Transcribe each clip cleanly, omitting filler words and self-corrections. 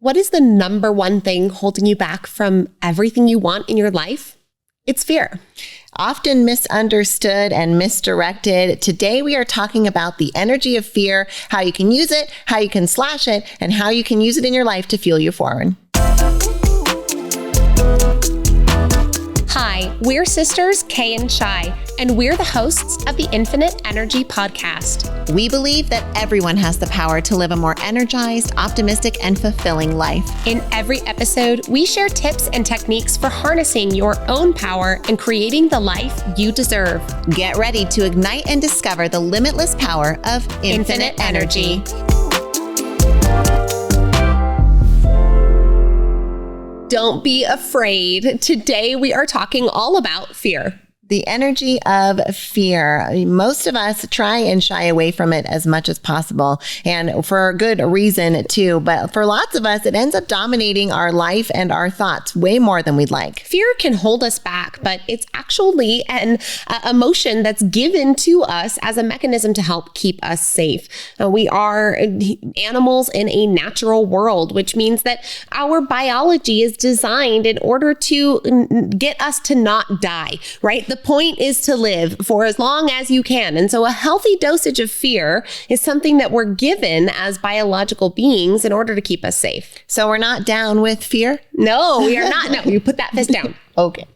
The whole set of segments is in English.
What is the number one thing holding you back from everything you want in your life? It's fear. Often misunderstood and misdirected. Today, we are talking about the energy of fear, how you can use it, how you can slash it, and how you can use it in your life to fuel you forward. Hi, we're sisters Kay and Shai, and we're the hosts of the Infinite Energy Podcast. We believe that everyone has the power to live a more energized, optimistic, and fulfilling life. In every episode, we share tips and techniques for harnessing your own power and creating the life you deserve. Get ready to ignite and discover the limitless power of infinite energy. Don't be afraid. Today we are talking all about fear. The energy of fear. Most of us try and shy away from it as much as possible, and for a good reason too. But for lots of us, it ends up dominating our life and our thoughts way more than we'd like. Fear can hold us back, but it's actually an emotion that's given to us as a mechanism to help keep us safe. We are animals in a natural world, which means that our biology is designed in order to get us to not die, right? The point is to live for as long as you can. And so a healthy dosage of fear is something that we're given as biological beings in order to keep us safe. So we're not down with fear? No, we are not. No, you put that fist down. Okay.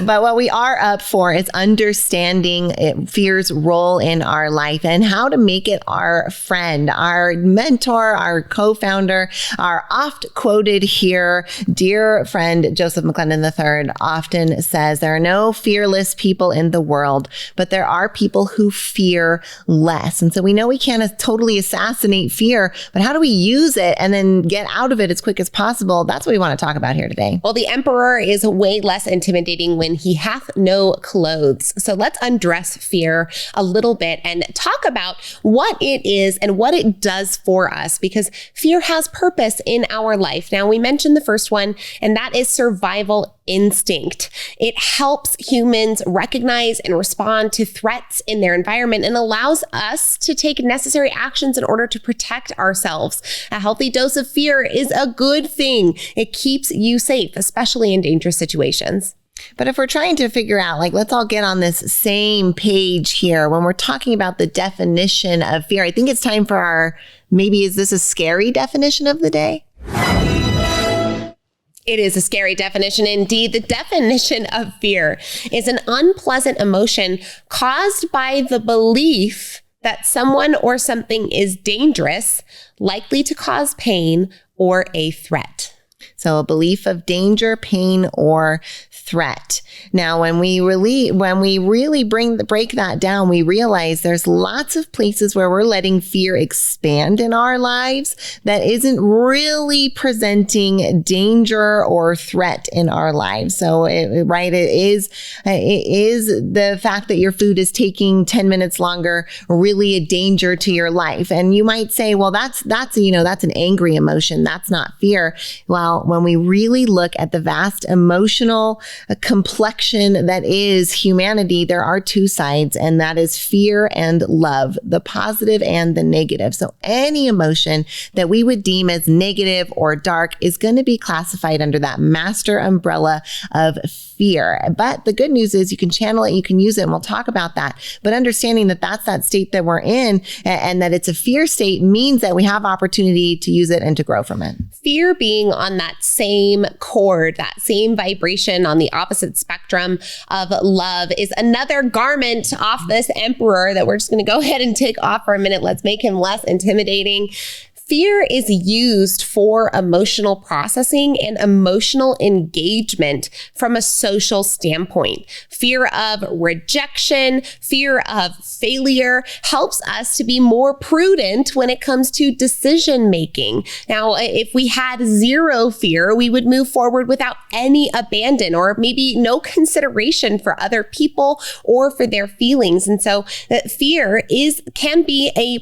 But what we are up for is understanding fear's role in our life and how to make it our friend, our mentor, our co-founder, our oft quoted here, dear friend Joseph McClendon III often says, there are no fearless people in the world, but there are people who fear less. And so we know we can't totally assassinate fear, but how do we use it and then get out of it as quick as possible? That's what we want to talk about here today. Well, the emperor is way less intimidating when he hath no clothes. So let's undress fear a little bit and talk about what it is and what it does for us, because fear has purpose in our life. Now, we mentioned the first one, and that is survival instinct. It helps humans recognize and respond to threats in their environment and allows us to take necessary actions in order to protect ourselves. A healthy dose of fear is a good thing. It keeps you safe, especially in dangerous situations. But if we're trying to figure out, let's all get on this same page here when we're talking about the definition of fear, I think it's time for is this a scary definition of the day? It is a scary definition indeed. The definition of fear is an unpleasant emotion caused by the belief that someone or something is dangerous, likely to cause pain, or a threat. So a belief of danger, pain, or threat. Now, when we really break that down, we realize there's lots of places where we're letting fear expand in our lives that isn't really presenting danger or threat in our lives. So, it is the fact that your food is taking 10 minutes longer really a danger to your life. And you might say, well, that's an angry emotion. That's not fear. Well, when we really look at the vast emotional complexion that is humanity, there are two sides, and that is fear and love, the positive and the negative. So any emotion that we would deem as negative or dark is going to be classified under that master umbrella of fear. But the good news is you can channel it, you can use it, and we'll talk about that. But understanding that that's that state that we're in and that it's a fear state means that we have opportunity to use it and to grow from it. Fear being on that same chord, that same vibration on the opposite spectrum of love is another garment off this emperor that we're just going to go ahead and take off for a minute. Let's make him less intimidating. Fear is used for emotional processing and emotional engagement from a social standpoint. Fear of rejection, fear of failure helps us to be more prudent when it comes to decision making. Now, if we had zero fear, we would move forward without any abandon or maybe no consideration for other people or for their feelings. And so fear can be a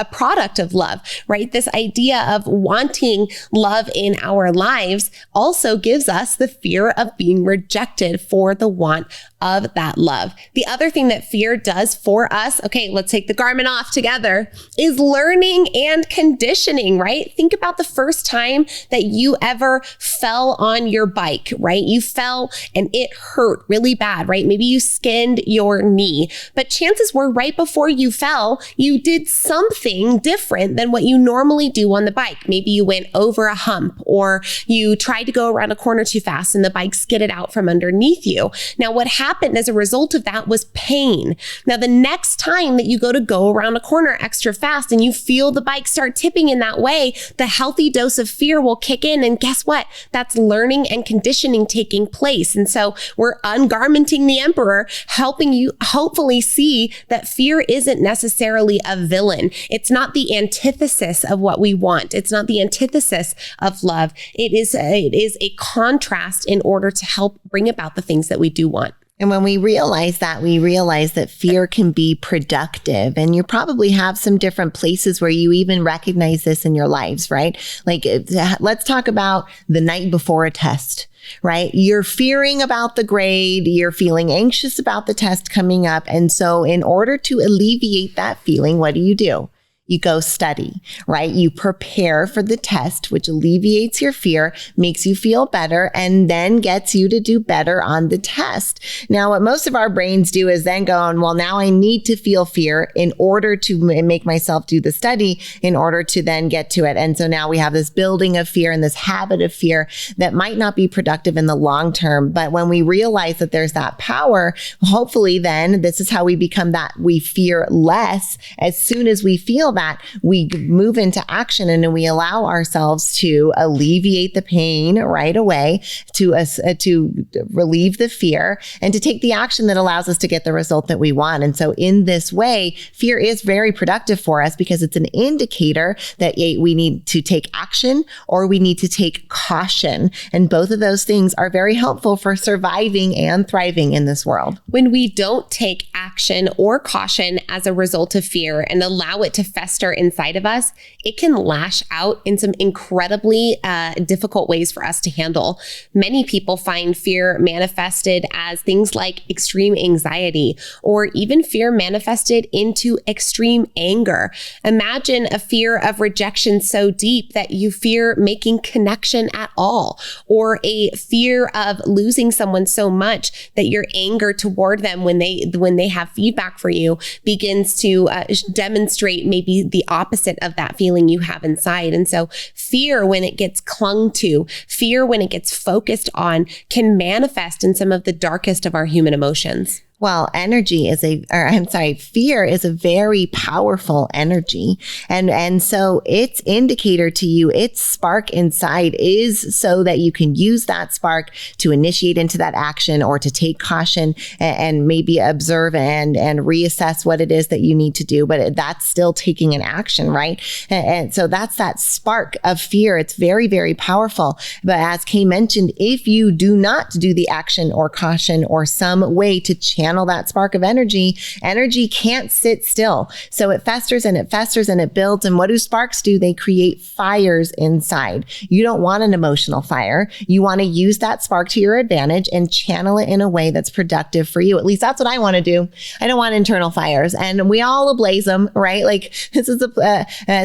product of love, right? This this idea of wanting love in our lives also gives us the fear of being rejected for the want of that love. The other thing that fear does for us, okay, let's take the garment off together, is learning and conditioning, right? Think about the first time that you ever fell on your bike, right? You fell and it hurt really bad, right? Maybe you skinned your knee, but chances were right before you fell, you did something different than what you normally do on the bike. Maybe you went over a hump, or you tried to go around a corner too fast and the bike skidded out from underneath you. Now, what happened as a result of that was pain. Now, the next time that you go around a corner extra fast and you feel the bike start tipping in that way, the healthy dose of fear will kick in. And guess what? That's learning and conditioning taking place. And so we're ungarmenting the emperor, helping you hopefully see that fear isn't necessarily a villain. It's not the antithesis of what we want. It's not the antithesis of love. It is a contrast in order to help bring about the things that we do want. And when we realize that fear can be productive. And you probably have some different places where you even recognize this in your lives, right? Like, let's talk about the night before a test, right? You're fearing about the grade. You're feeling anxious about the test coming up. And so in order to alleviate that feeling, what do? You go study, right? You prepare for the test, which alleviates your fear, makes you feel better, and then gets you to do better on the test. Now, what most of our brains do is then go on, well, now I need to feel fear in order to make myself do the study in order to then get to it. And so now we have this building of fear and this habit of fear that might not be productive in the long term. But when we realize that there's that power, hopefully then this is how we become that we fear less. As soon as we feel that, we move into action and then we allow ourselves to alleviate the pain right away, to relieve the fear, and to take the action that allows us to get the result that we want. And so in this way, fear is very productive for us because it's an indicator that we need to take action or we need to take caution. And both of those things are very helpful for surviving and thriving in this world. When we don't take action or caution as a result of fear and allow it to fester inside of us, it can lash out in some incredibly difficult ways for us to handle. Many people find fear manifested as things like extreme anxiety, or even fear manifested into extreme anger. Imagine a fear of rejection so deep that you fear making connection at all, or a fear of losing someone so much that your anger toward them when they have feedback for you begins to demonstrate maybe the opposite of that feeling you have inside. And so fear, when it gets clung to, fear when it gets focused on, can manifest in some of the darkest of our human emotions. Well, fear is a very powerful energy. And so its indicator to you, its spark inside is so that you can use that spark to initiate into that action or to take caution and maybe observe and reassess what it is that you need to do. But that's still taking an action, right? And so that's that spark of fear. It's very, very powerful. But as Kay mentioned, if you do not do the action or caution or some way to channel that spark of energy can't sit still. So it festers and it festers and it builds. And what do sparks do? They create fires inside. You don't want an emotional fire. You want to use that spark to your advantage and channel it in a way that's productive for you. At least that's what I want to do. I don't want internal fires, and we all ablaze them, right? Like this is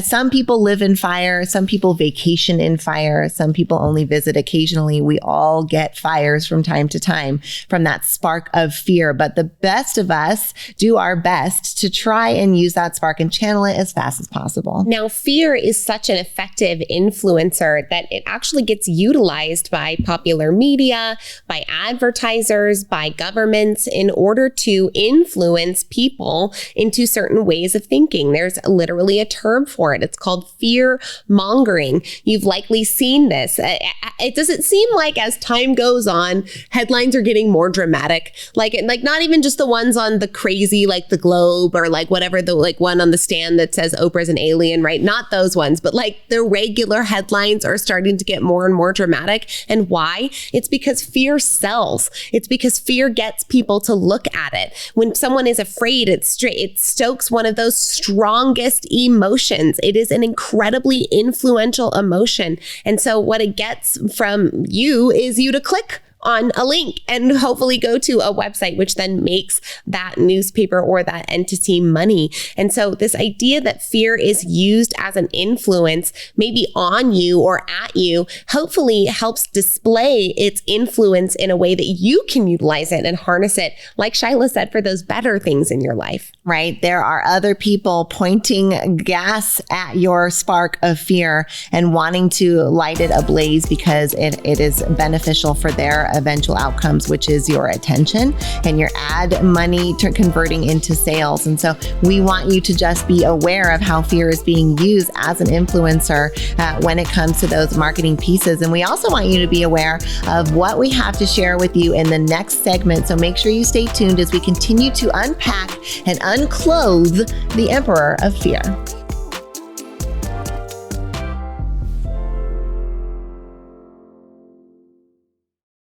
some people live in fire. Some people vacation in fire. Some people only visit occasionally. We all get fires from time to time from that spark of fear. But the best of us do our best to try and use that spark and channel it as fast as possible. Now, fear is such an effective influencer that it actually gets utilized by popular media, by advertisers, by governments in order to influence people into certain ways of thinking. There's literally a term for it. It's called fear mongering. You've likely seen this. It doesn't seem like as time goes on, headlines are getting more dramatic. Like not not even just the ones on the crazy, like the Globe or like whatever, the like one on the stand that says Oprah's an alien, right? Not those ones, but like the regular headlines are starting to get more and more dramatic. And why? It's because fear sells. It's because fear gets people to look at it. When someone is afraid, it stokes one of those strongest emotions. It is an incredibly influential emotion. And so what it gets from you is you to click on a link and hopefully go to a website, which then makes that newspaper or that entity money. And so this idea that fear is used as an influence, maybe on you or at you, hopefully helps display its influence in a way that you can utilize it and harness it, like Shyla said, for those better things in your life. Right. There are other people pointing gas at your spark of fear and wanting to light it ablaze because it is beneficial for their eventual outcomes, which is your attention and your ad money to converting into sales. And so we want you to just be aware of how fear is being used as an influencer when it comes to those marketing pieces. And we also want you to be aware of what we have to share with you in the next segment. So make sure you stay tuned as we continue to unpack and unclothe the Emperor of Fear.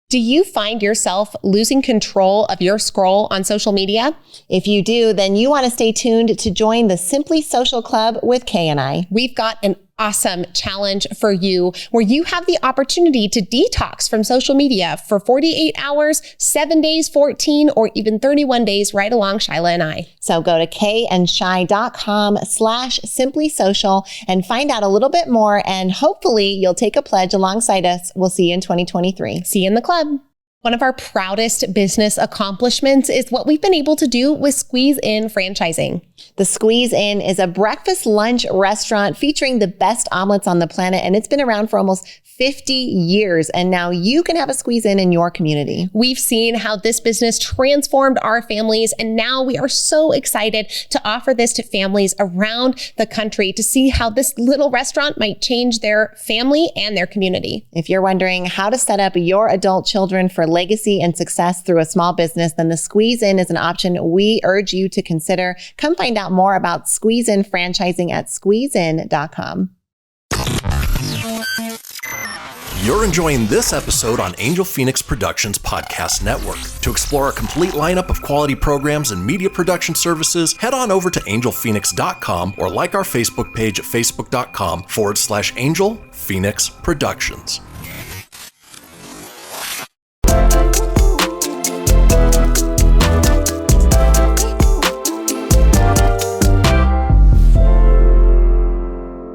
Do you find yourself losing control of your scroll on social media? If you do, then you want to stay tuned to join the Simply Social Club with Kay and I. We've got an awesome challenge for you where you have the opportunity to detox from social media for 48 hours, 7 days, 14, or even 31 days right along Shyla and I. So go to kayandshy.com/simplysocial and find out a little bit more, and hopefully you'll take a pledge alongside us. We'll see you in 2023. See you in the club. One of our proudest business accomplishments is what we've been able to do with Squeeze In franchising. The Squeeze In is a breakfast lunch restaurant featuring the best omelets on the planet, and it's been around for almost 50 years. And now you can have a Squeeze In your community. We've seen how this business transformed our families, and now we are so excited to offer this to families around the country to see how this little restaurant might change their family and their community. If you're wondering how to set up your adult children for legacy and success through a small business, then the Squeeze In is an option we urge you to consider. Come find out more about Squeeze In franchising at squeezein.com. You're enjoying this episode on Angel Phoenix Productions Podcast Network. To explore a complete lineup of quality programs and media production services, head on over to angelphoenix.com or like our Facebook page at facebook.com/Angel Phoenix Productions.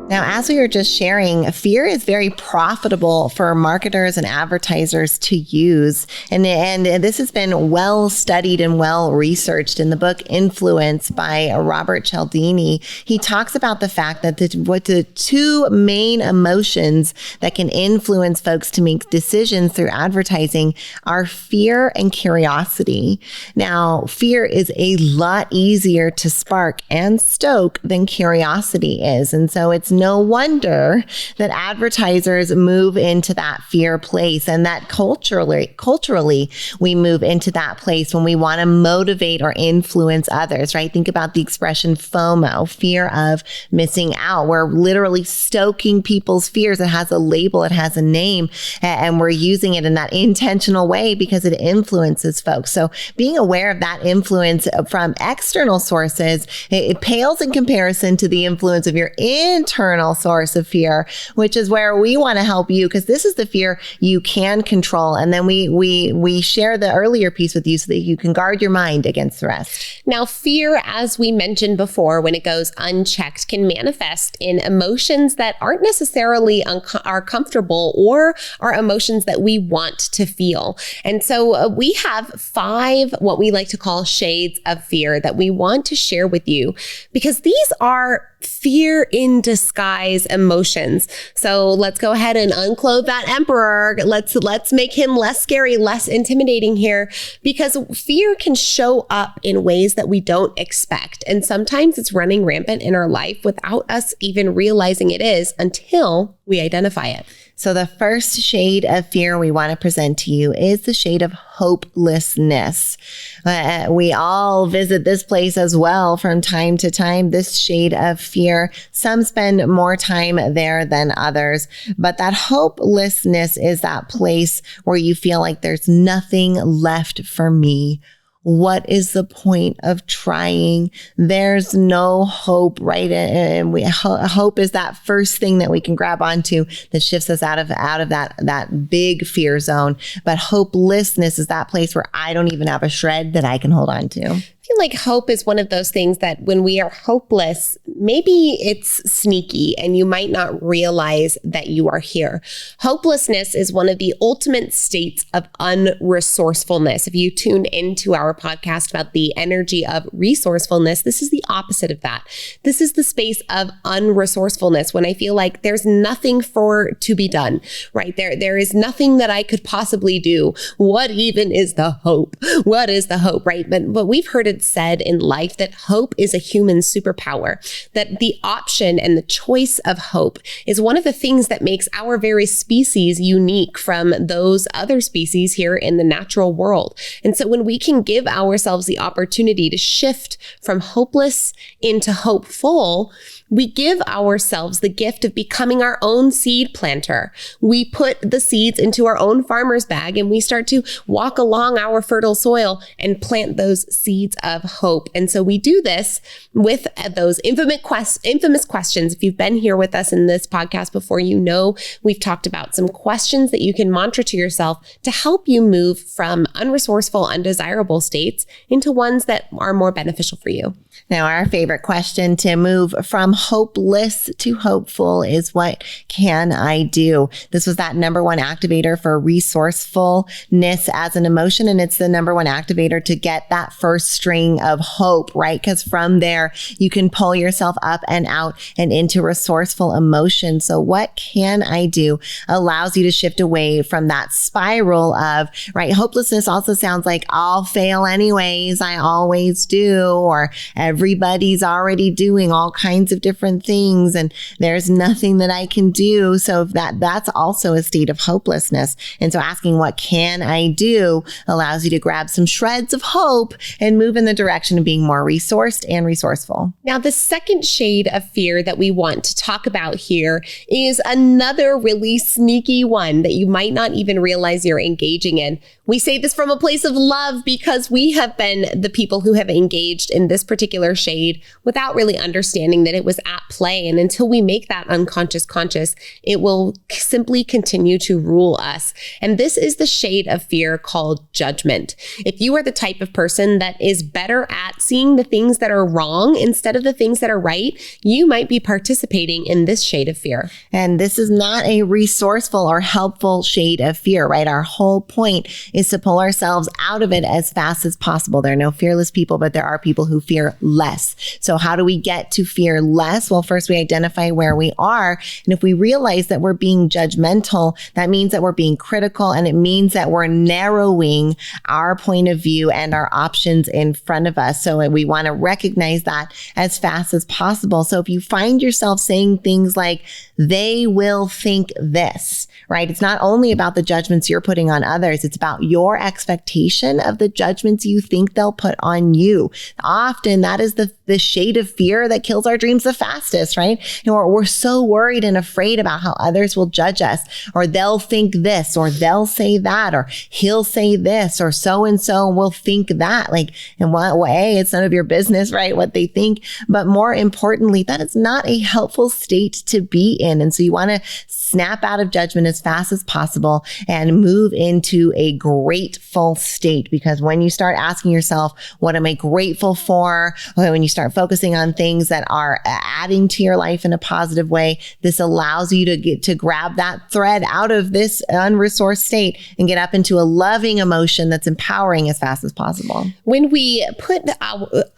Now, as we were just sharing, fear is very profitable for marketers and advertisers to use. And this has been well studied and well researched in the book Influence by Robert Cialdini. He talks about the fact that the two main emotions that can influence folks to make decisions through advertising are fear and curiosity. Now, fear is a lot easier to spark and stoke than curiosity is. And so it's no wonder that advertisers move into that fear place, and that culturally we move into that place when we want to motivate or influence others, right? Think about the expression FOMO, fear of missing out. We're literally stoking people's fears. It has a label, it has a name, and we're using it in that intentional way because it influences folks. So being aware of that influence from external sources, it pales in comparison to the influence of your internal source of fear, which is where we want to help you, because this is the fear you can control. And then we share the earlier piece with you so that you can guard your mind against the rest. Now, fear, as we mentioned before, when it goes unchecked, can manifest in emotions that aren't necessarily are comfortable or are emotions that we want to feel. And so we have 5 what we like to call shades of fear that we want to share with you, because these are fear in disguise emotions. So let's go ahead and unclothe that emperor. Let's make him less scary, less intimidating here, because fear can show up in ways that we don't expect. And sometimes it's running rampant in our life without us even realizing it is until we identify it. So the first shade of fear we want to present to you is the shade of hopelessness. We all visit this place as well from time to time, this shade of fear. Some spend more time there than others, but that hopelessness is that place where you feel like there's nothing left for me. What is the point of trying? There's no hope, right? And hope is that first thing that we can grab onto that shifts us out of that big fear zone. But hopelessness is that place where I don't even have a shred that I can hold on to. I feel like hope is one of those things that when we are hopeless, maybe it's sneaky and you might not realize that you are here. Hopelessness is one of the ultimate states of unresourcefulness. If you tuned into our podcast about the energy of resourcefulness, this is the opposite of that. This is the space of unresourcefulness when I feel like there's nothing to be done, right? There is nothing that I could possibly do. What even is the hope? What is the hope, right? But we've heard it said in life that hope is a human superpower, that the option and the choice of hope is one of the things that makes our very species unique from those other species here in the natural world. And so when we can give ourselves the opportunity to shift from hopeless into hopeful, we give ourselves the gift of becoming our own seed planter. We put the seeds into our own farmer's bag and we start to walk along our fertile soil and plant those seeds of hope. And so we do this with those infamous questions. If you've been here with us in this podcast before, you know we've talked about some questions that you can mantra to yourself to help you move from unresourceful, undesirable states into ones that are more beneficial for you. Now, our favorite question to move from hopeless to hopeful is, what can I do? This was that number one activator for resourcefulness as an emotion. And it's the number one activator to get that first string of hope, right? Because from there, you can pull yourself up and out and into resourceful emotion. So what can I do allows you to shift away from that spiral of, right? Hopelessness also sounds like I'll fail anyways. I always do, or everybody's already doing all kinds of different things and there's nothing that I can do. So that's also a state of hopelessness. And so asking what can I do allows you to grab some shreds of hope and move in the direction of being more resourced and resourceful. Now, the second shade of fear that we want to talk about here is another really sneaky one that you might not even realize you're engaging in. We say this from a place of love because we have been the people who have engaged in this particular shade without really understanding that it was at play. And until we make that unconscious conscious, it will simply continue to rule us. And this is the shade of fear called judgment. If you are the type of person that is better at seeing the things that are wrong instead of the things that are right, you might be participating in this shade of fear. And this is not a resourceful or helpful shade of fear, right? Our whole point is to pull ourselves out of it as fast as possible. There are no fearless people, but there are people who fear less. So how do we get to fear less? Well, first we identify where we are. And if we realize that we're being judgmental, that means that we're being critical, and it means that we're narrowing our point of view and our options in front of us. So we want to recognize that as fast as possible. So if you find yourself saying things like, they will think this, right? It's not only about the judgments you're putting on others, it's about your expectation of the judgments you think they'll put on you. Often that is the shade of fear that kills our dreams the fastest, right? And we're so worried and afraid about how others will judge us, or they'll think this, or they'll say that, or he'll say this, or so-and-so will think that. Like, in what way? It's none of your business, right? What they think. But more importantly, that is not a helpful state to be in. And so you want to snap out of judgment as fast as possible and move into a grateful state. Because when you start asking yourself, what am I grateful for? When you start focusing on things that are adding to your life in a positive way, this allows you to get to grab that thread out of this unresourced state and get up into a loving emotion that's empowering as fast as possible. When we put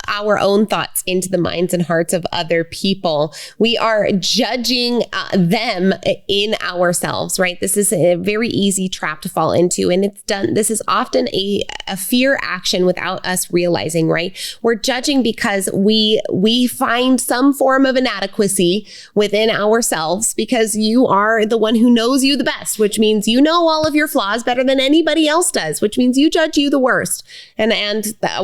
our own thoughts into the minds and hearts of other people, we are judging them in ourselves, right? This is a very easy trap to fall into. And this is often a fear action without us realizing, right? We're judging because we find some form of inadequacy within ourselves because you are the one who knows you the best, which means you know all of your flaws better than anybody else does, which means you judge you the worst. And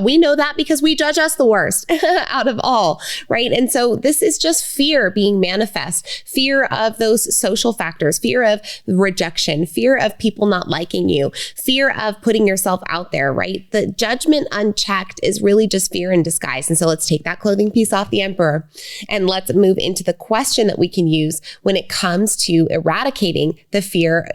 we know that because we judge us the worst out of all, right? And so this is just fear being manifest, fear of those social factors, fear of rejection, fear of people not liking you, fear of putting yourself out there, right? The judgment unchecked is really just fear in disguise. And so let's take that clothing piece off the emperor and let's move into the question that we can use when it comes to eradicating the fear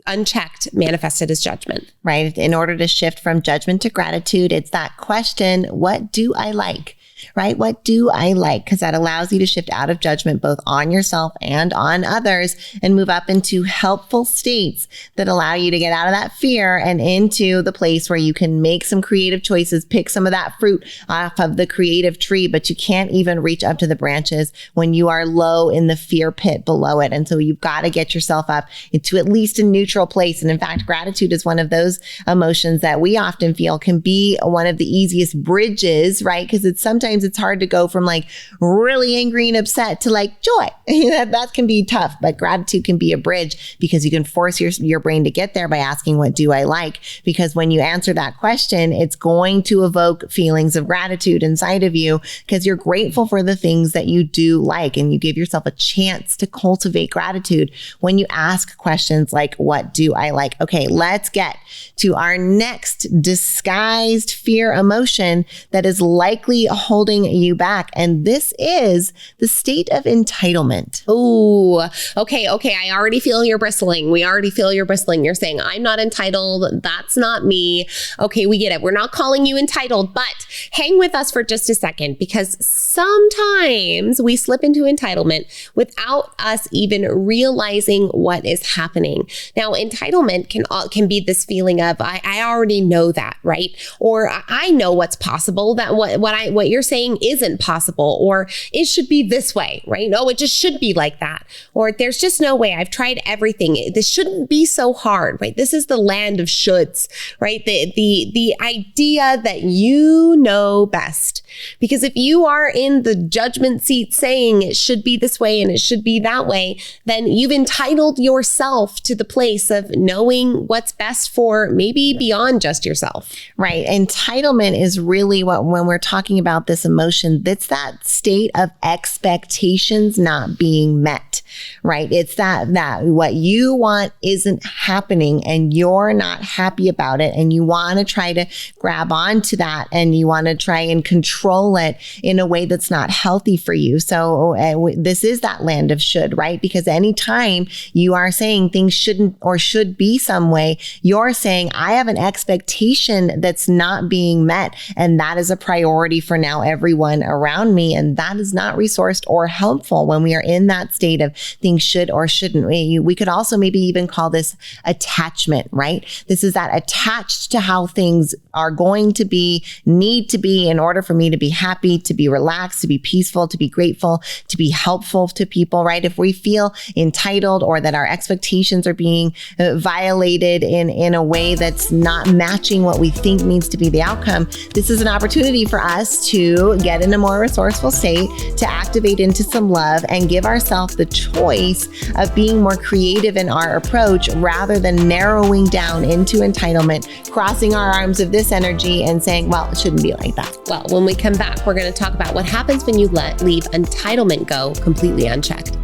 unchecked manifested as judgment. Right. In order to shift from judgment to gratitude, it's that question, what do I like? Right? What do I like? Because that allows you to shift out of judgment, both on yourself and on others, and move up into helpful states that allow you to get out of that fear and into the place where you can make some creative choices, pick some of that fruit off of the creative tree, but you can't even reach up to the branches when you are low in the fear pit below it. And so you've got to get yourself up into at least a neutral place. And in fact, gratitude is one of those emotions that we often feel can be one of the easiest bridges, right? Because sometimes it's hard to go from like really angry and upset to like joy. That can be tough, but gratitude can be a bridge because you can force your brain to get there by asking, what do I like? Because when you answer that question, it's going to evoke feelings of gratitude inside of you because you're grateful for the things that you do like, and you give yourself a chance to cultivate gratitude when you ask questions like, what do I like? Okay, let's get to our next disguised fear emotion that is likely holding you back. And this is the state of entitlement. Oh, okay. I already feel you're bristling. We already feel you're bristling. You're saying, I'm not entitled. That's not me. Okay, we get it. We're not calling you entitled, but hang with us for just a second because sometimes we slip into entitlement without us even realizing what is happening. Now, entitlement can be this feeling of, I already know that, right? Or I know what's possible, that what you're saying isn't possible, or it should be this way, right? No, it just should be like that. Or there's just no way. I've tried everything. This shouldn't be so hard, right? This is the land of shoulds, right? The idea that you know best. Because if you are in the judgment seat saying it should be this way and it should be that way, then you've entitled yourself to the place of knowing what's best for maybe beyond just yourself. Right. Entitlement is really when we're talking about this emotion, that's that state of expectations not being met, right? It's that what you want isn't happening and you're not happy about it. And you want to try to grab onto that and you want to try and control it in a way that's not healthy for you. So this is that land of should, right? Because anytime you are saying things shouldn't or should be some way, you're saying, I have an expectation that's not being met. And that is a priority for now everyone around me. And that is not resourced or helpful when we are in that state of things should or shouldn't. We could also maybe even call this attachment, right? This is that attached to how things are going to be, need to be in order for me to be happy, to be relaxed, to be peaceful, to be grateful, to be helpful to people, right? If we feel entitled or that our expectations are being violated in a way that's not matching what we think needs to be the outcome, this is an opportunity for us to get in a more resourceful state, to activate into some love and give ourselves the choice of being more creative in our approach rather than narrowing down into entitlement, crossing our arms of this energy and saying, well, it shouldn't be like that. Well, when we come back, we're going to talk about what happens when you leave entitlement go completely unchecked.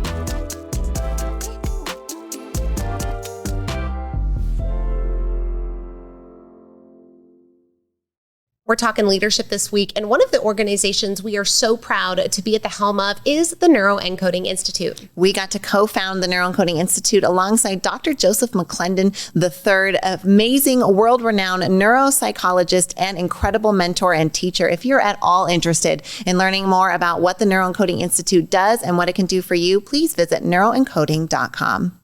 We're talking leadership this week, and one of the organizations we are so proud to be at the helm of is the Neuroencoding Institute. We got to co-found the Neuroencoding Institute alongside Dr. Joseph McClendon III, amazing world-renowned neuropsychologist and incredible mentor and teacher. If you're at all interested in learning more about what the Neuroencoding Institute does and what it can do for you, please visit neuroencoding.com.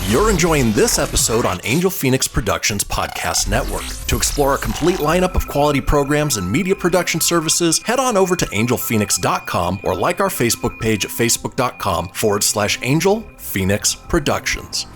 You're enjoying this episode on Angel Phoenix Productions Podcast Network. To explore a complete lineup of quality programs and media production services, head on over to angelphoenix.com or like our Facebook page at facebook.com/Angel Phoenix Productions.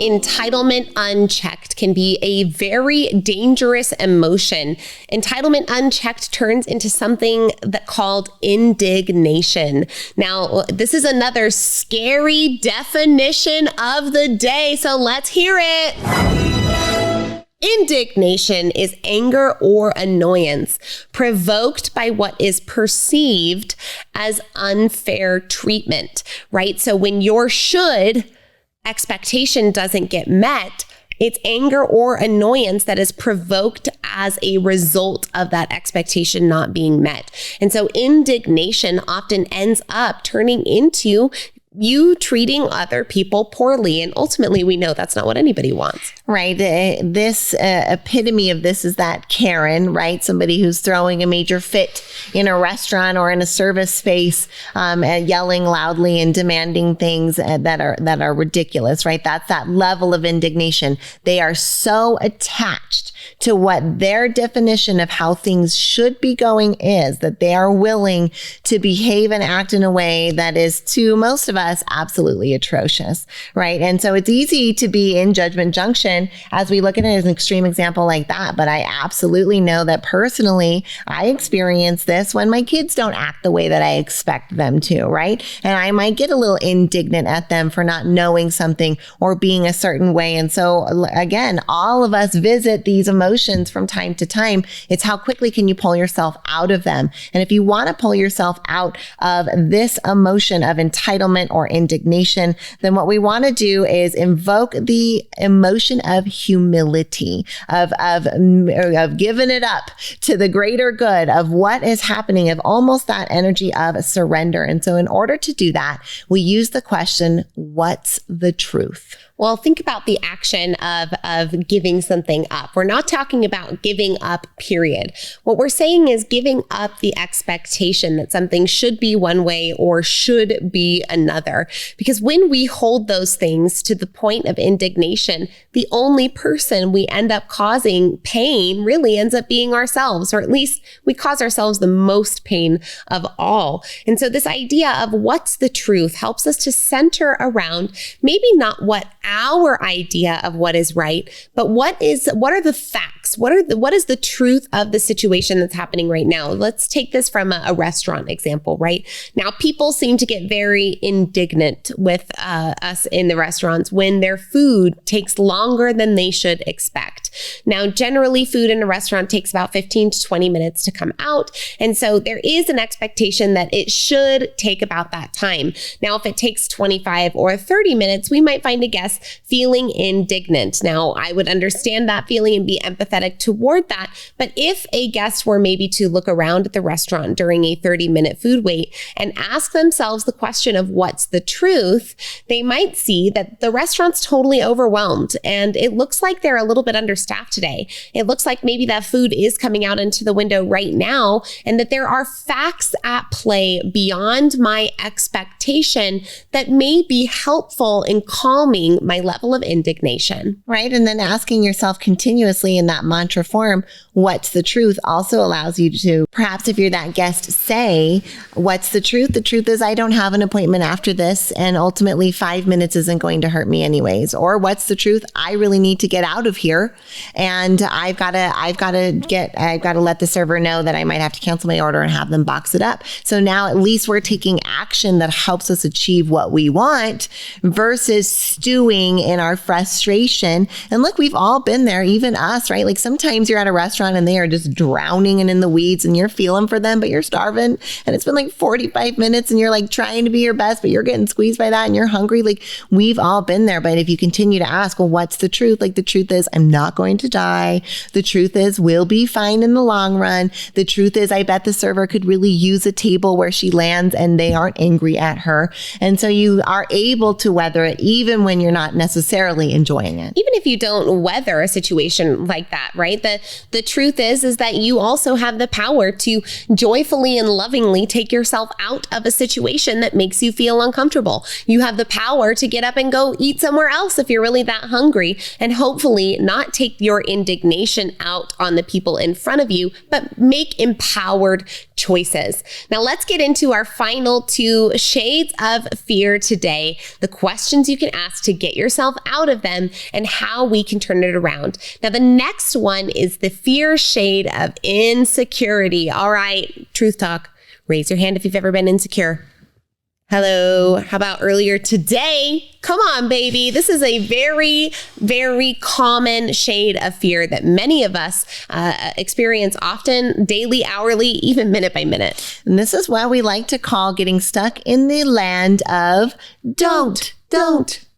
Entitlement unchecked can be a very dangerous emotion. Entitlement unchecked turns into something called indignation. Now, this is another scary definition of the day, so let's hear it. Indignation is anger or annoyance provoked by what is perceived as unfair treatment, right? So when your expectation doesn't get met, it's anger or annoyance that is provoked as a result of that expectation not being met. And so indignation often ends up turning into you treating other people poorly. And ultimately, we know that's not what anybody wants. Right. This epitome of this is that Karen, right? Somebody who's throwing a major fit in a restaurant or in a service space, and yelling loudly and demanding things that are ridiculous, right? That's that level of indignation. They are so attached to what their definition of how things should be going is that they are willing to behave and act in a way that is, to most of us, absolutely atrocious, right? And so it's easy to be in Judgment Junction as we look at it as an extreme example like that. But I absolutely know that personally, I experience this when my kids don't act the way that I expect them to, right? And I might get a little indignant at them for not knowing something or being a certain way. And so again, all of us visit these emotions from time to time. It's how quickly can you pull yourself out of them? And if you want to pull yourself out of this emotion of entitlement or indignation, then what we want to do is invoke the emotion of humility, of giving it up to the greater good of what is happening, of almost that energy of surrender. And so in order to do that, we use the question, what's the truth? Well, think about the action of giving something up. We're not talking about giving up, period. What we're saying is giving up the expectation that something should be one way or should be another. Because when we hold those things to the point of indignation, the only person we end up causing pain really ends up being ourselves, or at least we cause ourselves the most pain of all. And so this idea of what's the truth helps us to center around maybe not what our idea of what is right, but what are the facts? What is the truth of the situation that's happening right now? Let's take this from a restaurant example, right? Now, people seem to get very indignant with us in the restaurants when their food takes longer than they should expect. Now, generally, food in a restaurant takes about 15 to 20 minutes to come out. And so there is an expectation that it should take about that time. Now, if it takes 25 or 30 minutes, we might find a guest feeling indignant. Now, I would understand that feeling and be empathetic toward that. But if a guest were maybe to look around at the restaurant during a 30-minute food wait and ask themselves the question of what's the truth, they might see that the restaurant's totally overwhelmed and it looks like they're a little bit understaffed today. It looks like maybe that food is coming out into the window right now and that there are facts at play beyond my expectation that may be helpful in calming my level of indignation. Right. And then asking yourself continuously in that mantra form, what's the truth, also allows you to, perhaps if you're that guest, say, what's the truth? The truth is I don't have an appointment after this, and ultimately 5 minutes isn't going to hurt me anyways. Or what's the truth? I really need to get out of here, and I've got to let the server know that I might have to cancel my order and have them box it up. So now at least we're taking action that helps us achieve what we want versus stewing in our frustration. And look, we've all been there, even us, right? Like sometimes you're at a restaurant and they are just drowning and in the weeds and you're feeling for them, but you're starving. And it's been like 45 minutes and you're like trying to be your best, but you're getting squeezed by that and you're hungry. Like we've all been there. But if you continue to ask, well, what's the truth? Like the truth is I'm not going going to die. The truth is we'll be fine in the long run. The truth is I bet the server could really use a table where she lands and they aren't angry at her. And so you are able to weather it even when you're not necessarily enjoying it. Even if you don't weather a situation like that, right? The truth is that you also have the power to joyfully and lovingly take yourself out of a situation that makes you feel uncomfortable. You have the power to get up and go eat somewhere else if you're really that hungry, and hopefully not take your indignation out on the people in front of you, but make empowered choices. Now let's get into our final 2 shades of fear today, the questions you can ask to get yourself out of them and how we can turn it around. Now the next one is the fear shade of insecurity. All right, truth talk. Raise your hand if you've ever been insecure. Hello. How about earlier today? Come on, baby. This is a very, very common shade of fear that many of us experience often, daily, hourly, even minute by minute. And this is what we like to call getting stuck in the land of don't.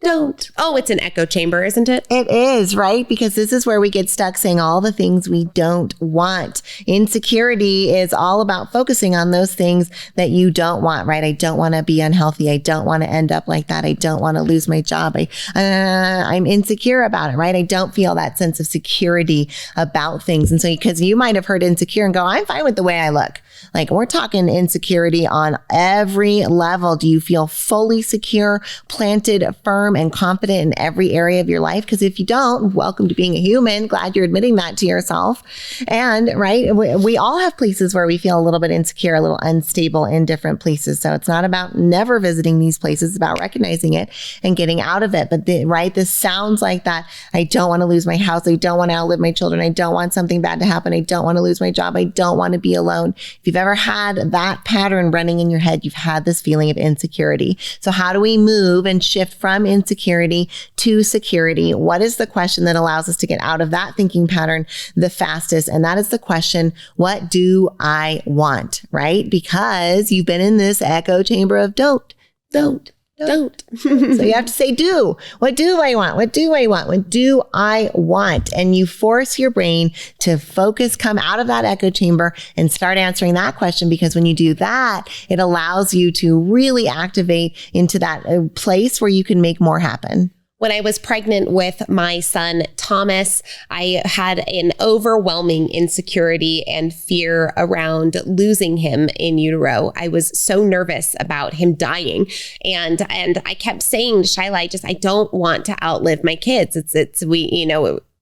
Oh, it's an echo chamber, isn't it? It is, right? Because this is where we get stuck saying all the things we don't want. Insecurity is all about focusing on those things that you don't want, right? I don't want to be unhealthy. I don't want to end up like that. I don't want to lose my job. I'm insecure about it, right? I don't feel that sense of security about things. And so, because you might have heard insecure and go, I'm fine with the way I look. Like, we're talking insecurity on every level. Do you feel fully secure, planted, firm, and confident in every area of your life? Because if you don't, welcome to being a human. Glad you're admitting that to yourself. And right, we all have places where we feel a little bit insecure, a little unstable in different places. So it's not about never visiting these places, it's about recognizing it and getting out of it. But this sounds like that. I don't want to lose my house. I don't want to outlive my children. I don't want something bad to happen. I don't want to lose my job. I don't want to be alone. If you've ever had that pattern running in your head, you've had this feeling of insecurity. So how do we move and shift from insecurity to security? What is the question that allows us to get out of that thinking pattern the fastest? And that is the question, what do I want? Right? Because you've been in this echo chamber of don't. So you have to say, do. What do I want? What do I want? What do I want? And you force your brain to focus, come out of that echo chamber and start answering that question. Because when you do that, it allows you to really activate into that place where you can make more happen. When I was pregnant with my son, Thomas, I had an overwhelming insecurity and fear around losing him in utero. I was so nervous about him dying. And I kept saying to Shyla, I don't want to outlive my kids.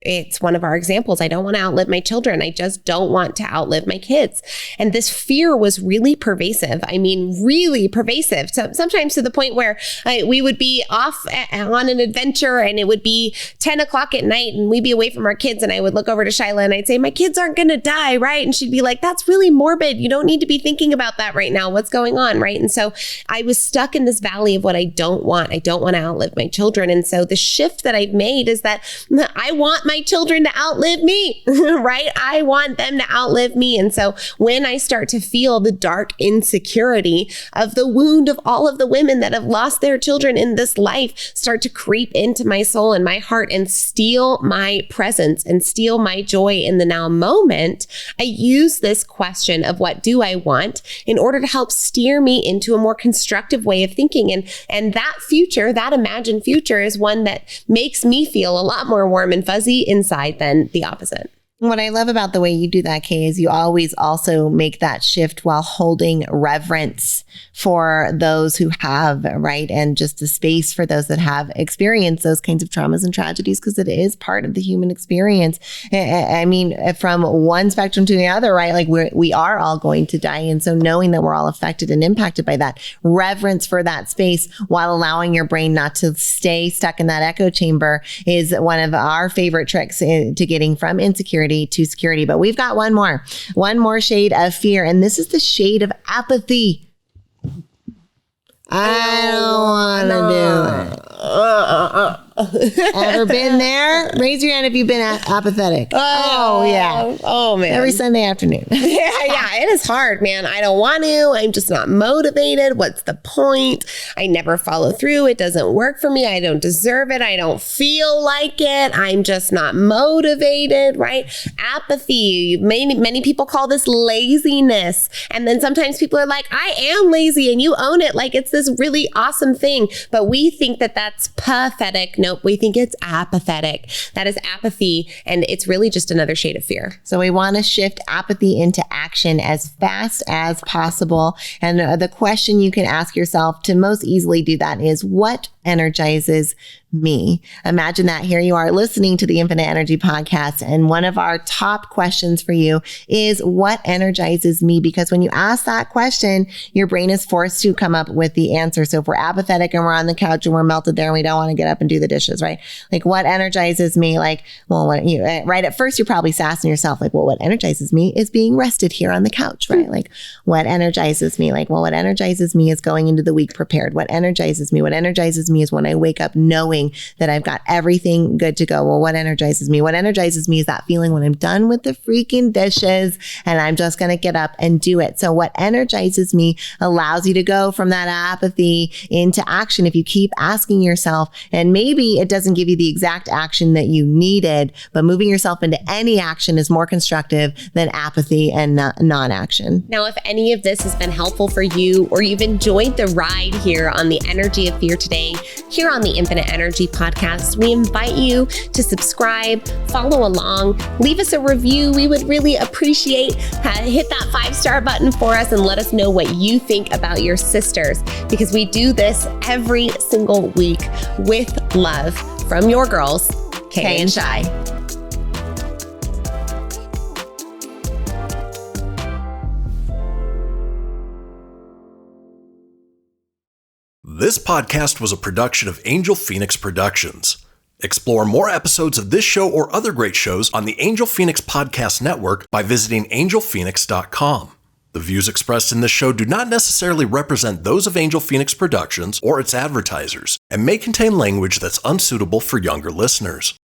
It's one of our examples. I don't want to outlive my children. I just don't want to outlive my kids. And this fear was really pervasive. I mean, really pervasive. So sometimes to the point where we would be off on an adventure and it would be 10 o'clock at night and we'd be away from our kids. And I would look over to Shyla and I'd say, my kids aren't going to die, right? And she'd be like, that's really morbid. You don't need to be thinking about that right now. What's going on, right? And so I was stuck in this valley of what I don't want. I don't want to outlive my children. And so the shift that I've made is that I want my children to outlive me, right? I want them to outlive me. And so when I start to feel the dark insecurity of the wound of all of the women that have lost their children in this life start to creep into my soul and my heart and steal my presence and steal my joy in the now moment, I use this question of what do I want in order to help steer me into a more constructive way of thinking. And that future, that imagined future, is one that makes me feel a lot more warm and fuzzy inside than the opposite. What I love about the way you do that, Kay, is you always also make that shift while holding reverence for those who have, right? And just the space for those that have experienced those kinds of traumas and tragedies, because it is part of the human experience. I mean, from one spectrum to the other, right? Like we are all going to die. And so knowing that we're all affected and impacted by that, reverence for that space while allowing your brain not to stay stuck in that echo chamber is one of our favorite tricks to getting from insecurity to security. But we've got one more shade of fear. And this is the shade of apathy. I don't want to do it. Ever been there? Raise your hand if you've been apathetic. Oh, yeah. Oh, man. Every Sunday afternoon. Yeah, it is hard, man. I don't want to. I'm just not motivated. What's the point? I never follow through. It doesn't work for me. I don't deserve it. I don't feel like it. I'm just not motivated, right? Apathy. Many people call this laziness. And then sometimes people are like, I am lazy, and you own it. Like it's this really awesome thing. But we think that that's pathetic. Nope. We think it's apathetic. That is apathy. And it's really just another shade of fear. So we want to shift apathy into action as fast as possible. And the question you can ask yourself to most easily do that is, what energizes me? Imagine that here you are listening to the Infinite Energy Podcast, and one of our top questions for you is, what energizes me? Because when you ask that question, your brain is forced to come up with the answer. So if we're apathetic and we're on the couch and we're melted there and we don't want to get up and do the dishes, right? Like, what energizes me? Like, well, right at first you're probably sassing yourself, like, well, what energizes me is being rested here on the couch, right? Like, what energizes me? Like, well, what energizes me is going into the week prepared. What energizes me? What energizes me is when I wake up knowing that I've got everything good to go. Well, what energizes me? What energizes me is that feeling when I'm done with the freaking dishes and I'm just going to get up and do it. So what energizes me allows you to go from that apathy into action if you keep asking yourself, and maybe it doesn't give you the exact action that you needed, but moving yourself into any action is more constructive than apathy and non-action. Now, if any of this has been helpful for you, or you've enjoyed the ride here on the Energy of Fear today, here on the Infinite Energy Podcast, we invite you to subscribe, follow along, leave us a review. We would really appreciate. Hit that 5-star button for us and let us know what you think about your sisters, because we do this every single week with love from your girls, Kay and Shy. This podcast was a production of Angel Phoenix Productions. Explore more episodes of this show or other great shows on the Angel Phoenix Podcast Network by visiting angelphoenix.com. The views expressed in this show do not necessarily represent those of Angel Phoenix Productions or its advertisers, and may contain language that's unsuitable for younger listeners.